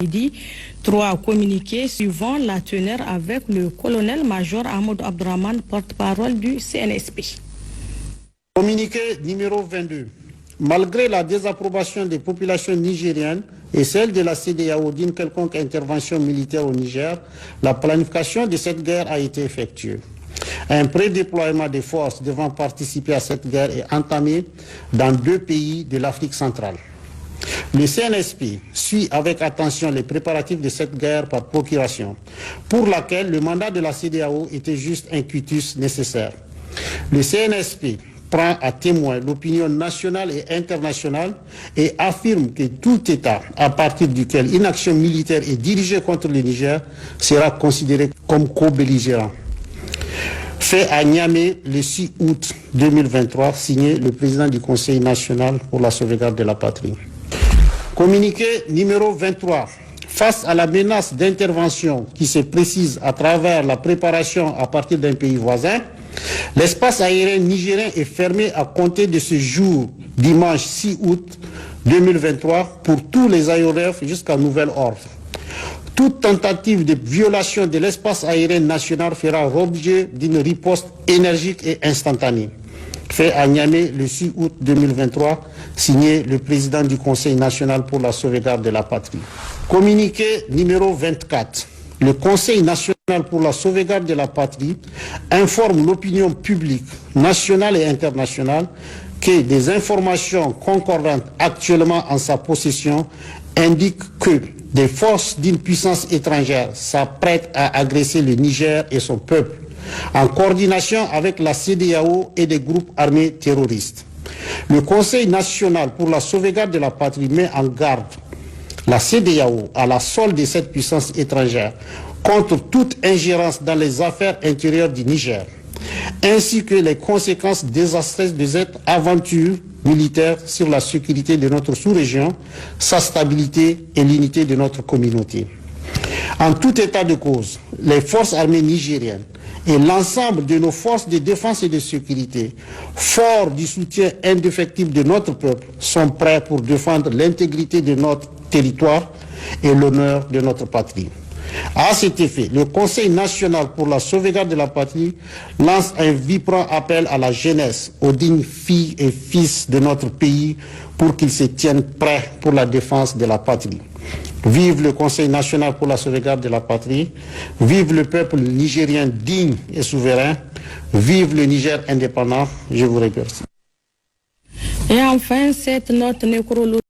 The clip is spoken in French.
Dit 3 communiqués suivant la teneur avec le colonel-major Ahmed Abdraman, porte-parole du CNSP. Communiqué numéro 22. Malgré la désapprobation des populations nigériennes et celle de la CEDEAO d'une quelconque intervention militaire au Niger, la planification de cette guerre a été effectuée. Un prédéploiement des forces devant participer à cette guerre est entamé dans 2 pays de l'Afrique centrale. Le CNSP suit avec attention les préparatifs de cette guerre par procuration, pour laquelle le mandat de la CEDEAO était juste un quitus nécessaire. Le CNSP prend à témoin l'opinion nationale et internationale et affirme que tout État à partir duquel une action militaire est dirigée contre le Niger sera considéré comme co-belligérant. Fait à Niamey le 6 août 2023, signé le président du Conseil national pour la sauvegarde de la patrie. Communiqué numéro 23. Face à la menace d'intervention qui se précise à travers la préparation à partir d'un pays voisin, l'espace aérien nigérien est fermé à compter de ce jour, dimanche 6 août 2023, pour tous les aéronefs jusqu'à nouvel ordre. Toute tentative de violation de l'espace aérien national fera l'objet d'une riposte énergique et instantanée. Fait à Niamey le 6 août 2023, signé le président du Conseil national pour la sauvegarde de la patrie. Communiqué numéro 24. Le Conseil national pour la sauvegarde de la patrie informe l'opinion publique nationale et internationale que des informations concordantes actuellement en sa possession indiquent que des forces d'une puissance étrangère s'apprêtent à agresser le Niger et son peuple, en coordination avec la CEDEAO et des groupes armés terroristes. Le Conseil national pour la sauvegarde de la patrie met en garde la CEDEAO à la solde de cette puissance étrangère contre toute ingérence dans les affaires intérieures du Niger, ainsi que les conséquences désastreuses de cette aventure militaire sur la sécurité de notre sous-région, sa stabilité et l'unité de notre communauté. En tout état de cause, les forces armées nigériennes et l'ensemble de nos forces de défense et de sécurité, forts du soutien indéfectible de notre peuple, sont prêts pour défendre l'intégrité de notre territoire et l'honneur de notre patrie. À cet effet, le Conseil national pour la sauvegarde de la patrie lance un vibrant appel à la jeunesse, aux dignes filles et fils de notre pays pour qu'ils se tiennent prêts pour la défense de la patrie. Vive le Conseil national pour la sauvegarde de la patrie, vive le peuple nigérien digne et souverain, vive le Niger indépendant. Je vous remercie. Et enfin, cette note nécrologique